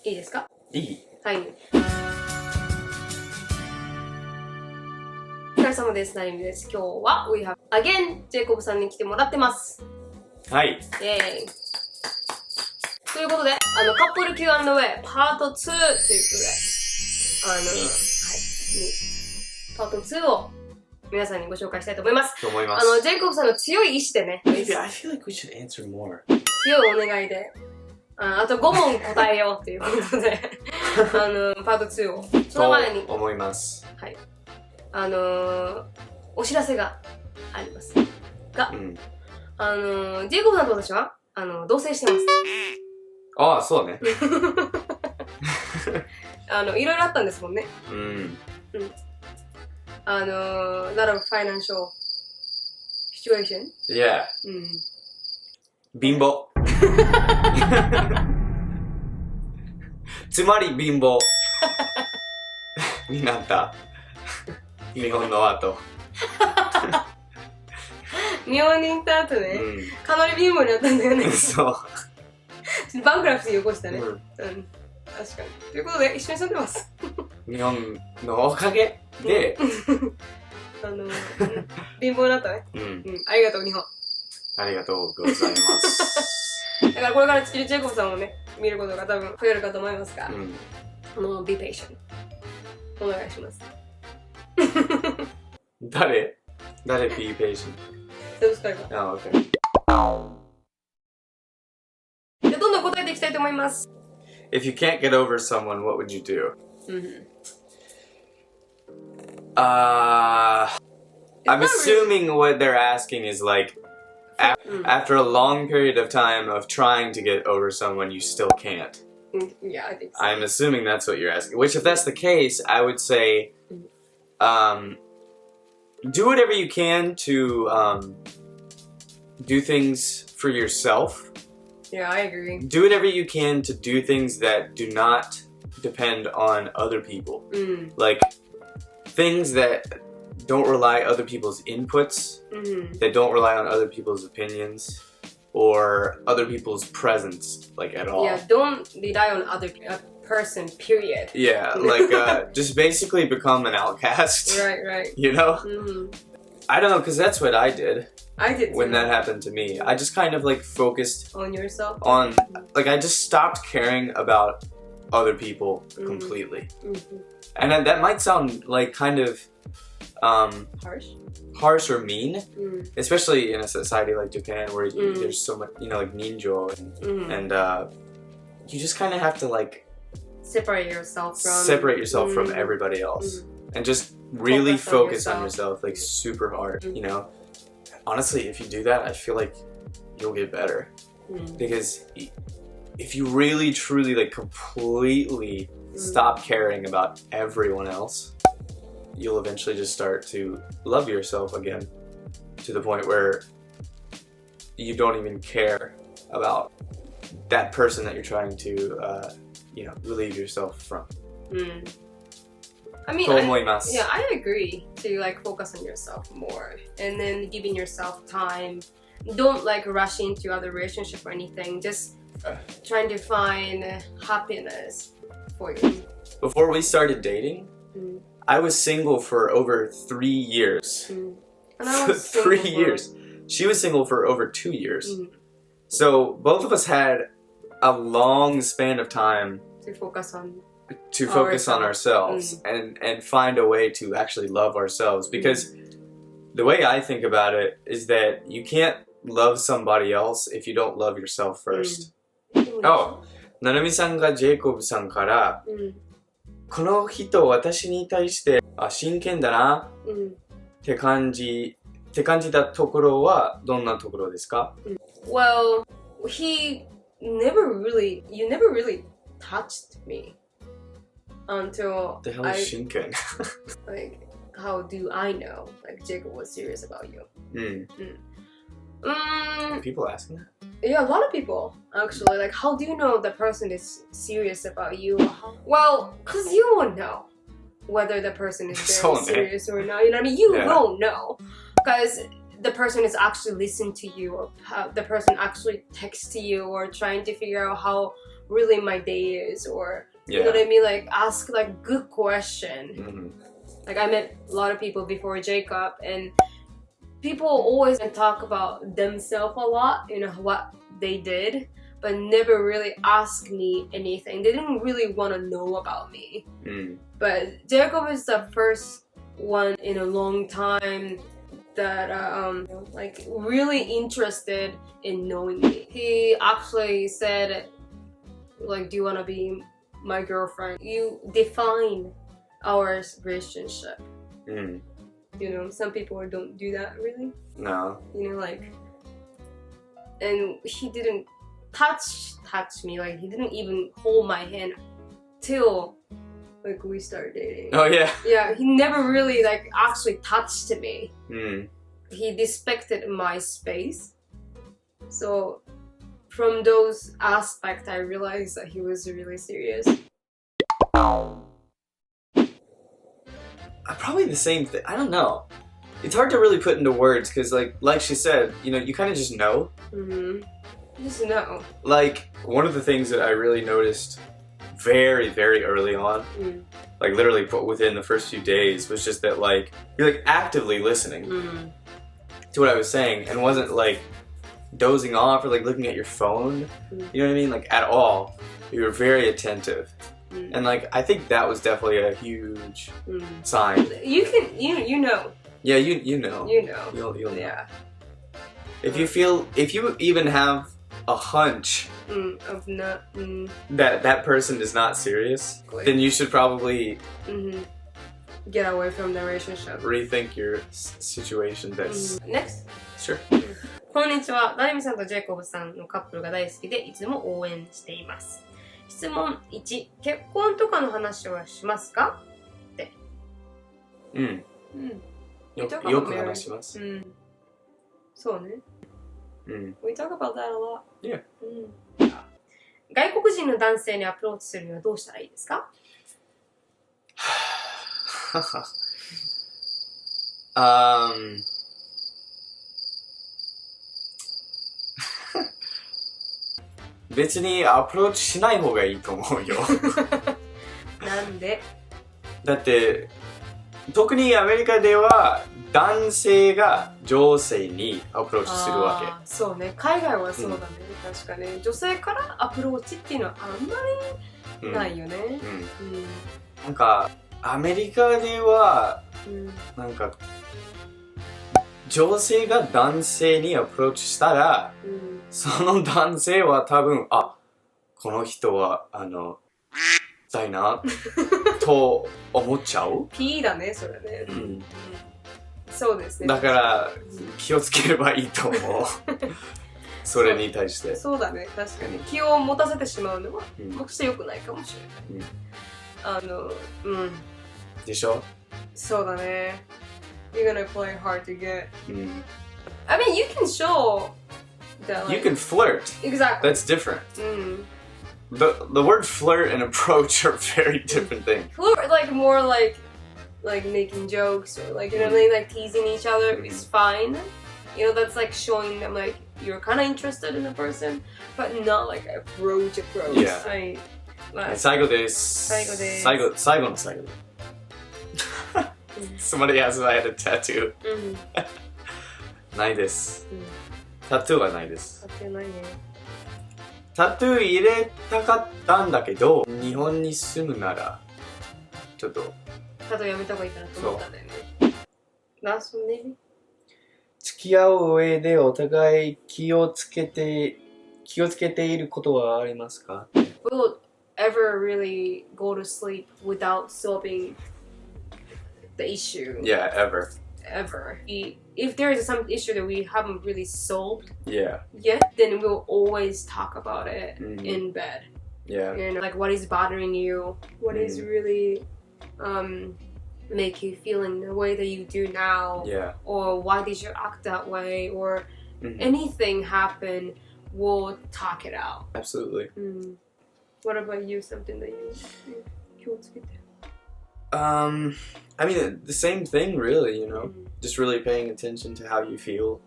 いいですか？いい。はい。お疲れ様です。Narumiです。今日は We have again ジェイコブさんに来てもらってます。はい。イェーイ。ということで、カップル Q&A パート2ということで、パート2を皆さんにご紹介したいと思います。と思います。ジェイコブさんの強い意志でね、Maybe I feel like we should answer more. 強いお願いで、あと5問答えようということで、パート2を。その前に、と思います。はい。お知らせがありますが、ジェイコブさんと私は、同棲してます。ああ、そうね。いろいろあったんですもんね。lot of financial situation. Yeah. 貧乏。つまり貧乏になった。日本の後。日本に行った後ね、かなり貧乏になったんだよね。そう。バンクラプシー起こしたね。確かに。ということで、一緒に住んでます。日本のおかげで、貧乏になったね。ありがとう、日本。ありがとうございます。だからこれからジェイコブさんをね、見ることが多分増えるかと思いますが、be patient。お願いします。誰 be patient？ どうですか？あ、OK。じゃあどんどん答えていきたいと思います。If you can't get over someone, what would you do? I'm assuming what they're asking is like, after a long period of time of trying to get over someone, you still can't. Yeah, I think so. I'm assuming that's what you're asking. Which, if that's the case, I would say, do whatever you can to do things for yourself. Yeah, I agree. Do whatever you can to do things that do not depend on other people. Like, things that don't rely on other people's inputs, that don't rely on other people's opinions, or other people's presence, like, at all. Yeah, don't rely on other person, period. Yeah, like, just basically become an outcast. Right. You know? I don't know, because that's what I did. I did too. When that happened to me. I just kind of, like, focused on yourself? On, like, I just stopped caring about other people completely. And that might sound, like, kind of harsh or mean, especially in a society like Japan where there's so much, you know, like ninjo and you just kind of have to like separate yourself from everybody else and just really focus on yourself like super hard, you know. Honestly, if you do that, I feel like you'll get better because if you really truly like completely stop caring about everyone else, you'll eventually just start to love yourself again to the point where you don't even care about that person that you're trying to, you know, relieve yourself from. I mean, yeah, I agree to like focus on yourself more and then giving yourself time. Don't like rush into other relationship or anything. Just trying to find happiness for you. Before we started dating, I was single for over 3 years. 3 years. She was single for over 2 years. So both of us had a long span of time to focus on ourselves and find a way to actually love ourselves. Because the way I think about it is that you can't love somebody else if you don't love yourself first. Oh, Narumiさんがジェイコブさんから、この人私に対して真剣だなって感じたところはどんなところですか？ Well, you never really touched me until The hell is shinken? Like, how do I know like Jacob was serious about you? People asking that? Yeah, a lot of people actually. Like, how do you know the person is serious about you? Well, because you won't know whether the person is very serious or not. You know what I mean? You won't know because the person is actually listening to you, or the person actually texts you, or trying to figure out how really my day is, or you know what I mean, like ask like good question. Like I met a lot of people before Jacob, and people always talk about themselves a lot, you know, what they did, but never really ask me anything. They didn't really want to know about me. But Jacob is the first one in a long time that like really interested in knowing me. He actually said, like, do you want to be my girlfriend? You define our relationship. You know, some people don't do that really. No. You know, like, and he didn't touch me, like he didn't even hold my hand till like we started dating. Oh yeah. Yeah, he never really like actually touched me. Mm. He respected my space. So from those aspects, I realized that he was really serious. Probably the same thing. I don't know. It's hard to really put into words because, like she said, you know, you kind of just know. Just know. Like one of the things that I really noticed very, very early on, like literally within the first few days, was just that like you're like actively listening to what I was saying and wasn't like dozing off or like looking at your phone. You know what I mean? Like at all. You were very attentive. And like I think that was definitely a huge sign. You know. Yeah, you know. You know. You'll know. Yeah. If you even have a hunch of not that person is not serious, then you should probably get away from the relationship. Rethink your situation. That's Next. Sure. こんにちは。ナルミさんとジェイコブさんのカップルが大好きでいつも応援しています。質問1、結婚とかの話はしますか？って。よく話します。そうね。We talk about that a lot. Yeah. 外国人の男性にアプローチするにはどうしたらいいですか？別にアプローチしない方がいいと思うよ。なんで？だって特にアメリカでは男性が女性にアプローチするわけ。そうね、海外はそうだね、確かね。女性からアプローチっていうのはあんまりないよね。なんかアメリカでは、なんか女性が男性にアプローチしたら、その男性は多分この人はだいなと思っちゃう。P だね、それね。そうですね。だから気をつければいいと思う。それに対して。そうだね、確かに気を持たせてしまうのはもしかして良くないかもしれない。でしょ？そうだね。You're gonna play hard to get. I mean, you can show that, like, you can flirt. Exactly. That's different. The word flirt and approach are very different things. Flirt, like more like making jokes or like, you know what I mean, like teasing each other is fine. You know, that's like showing them like you're kind of interested in the person, but not like approach. Yeah. Right. 最後です。最後の最後。Somebody asked if I had a tattoo. ないです。タトゥーはないです。タトゥーないね。タトゥー入れたかったんだけど、日本に住むならちょっとタトゥーやめた方がいいかなと思ったんだよね。Last one maybe? 付き合う上でお互い気をつけていることはありますか？ Will ever really go to sleep without solving the issue? Yeah, ever. If there is some issue that we haven't really solved yet, then we'll always talk about it in bed. Yeah. You know, like what is bothering you? What is really make you feeling the way that you do now? Yeah. Or why did you act that way? Or anything happen, we'll talk it out. Absolutely. What about you? Something that you I mean, the same thing, really, you know, just really paying attention to how you feel.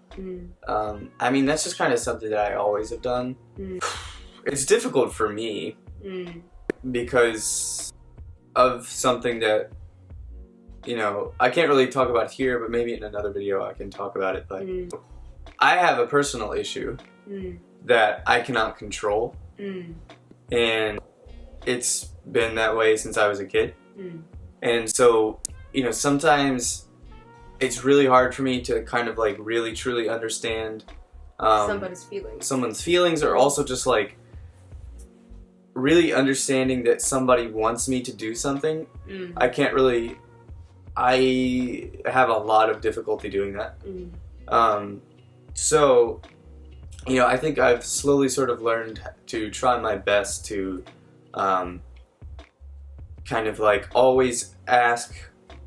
I mean, that's just kind of something that I always have done. It's difficult for me because of something that, you know, I can't really talk about here, but maybe in another video I can talk about it. But I have a personal issue that I cannot control, and it's been that way since I was a kid. And so, you know, sometimes it's really hard for me to kind of like really truly understand someone's feelings, or also just like really understanding that somebody wants me to do something. I have a lot of difficulty doing that. So, you know, I think I've slowly sort of learned to try my best to kind of like always ask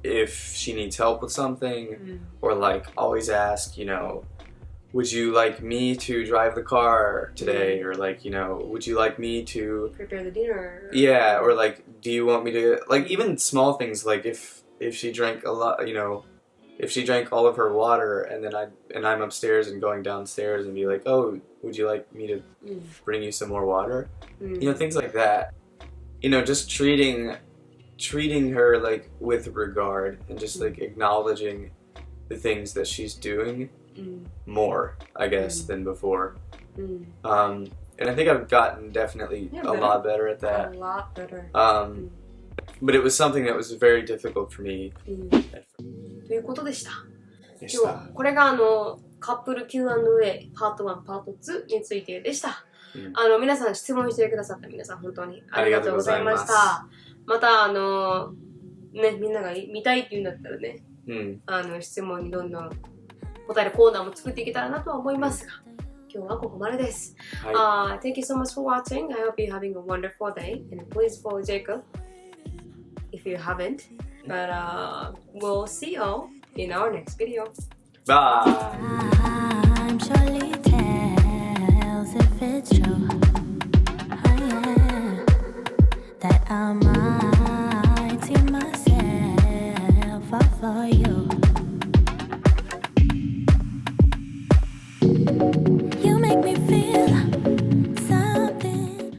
if she needs help with something, or like always ask, you know, would you like me to drive the car today, or like, you know, would you like me to prepare the dinner? Yeah, or like, do you want me to, like, even small things, like if she drank a lot, you know, if she drank all of her water and then I'm upstairs and going downstairs and be like, oh, would you like me to bring you some more water? You know, things like that. You know, just treating her like with regard, and just like acknowledging the things that she's doing more, I guess, than before. And I think I've gotten definitely a lot better at that. A lot better. But it was something that was very difficult for me. ということでした。今日これがカップル Q&A パート1、パート2についてでした。皆さん質問してくださった皆さん本当にありがとうございました。またね、みんなが見たいって言うんだったらね、質問にどんどん答えるコーナーも作っていけたらなとは思いますが、今日はここまでです。Thank you so much for watching. I hope you're having a wonderful day, and please follow Jacob if you haven't. But we'll see y'all in our next video. Bye. Time surely tells if it's true. Oh yeah, that I might see myself all for you.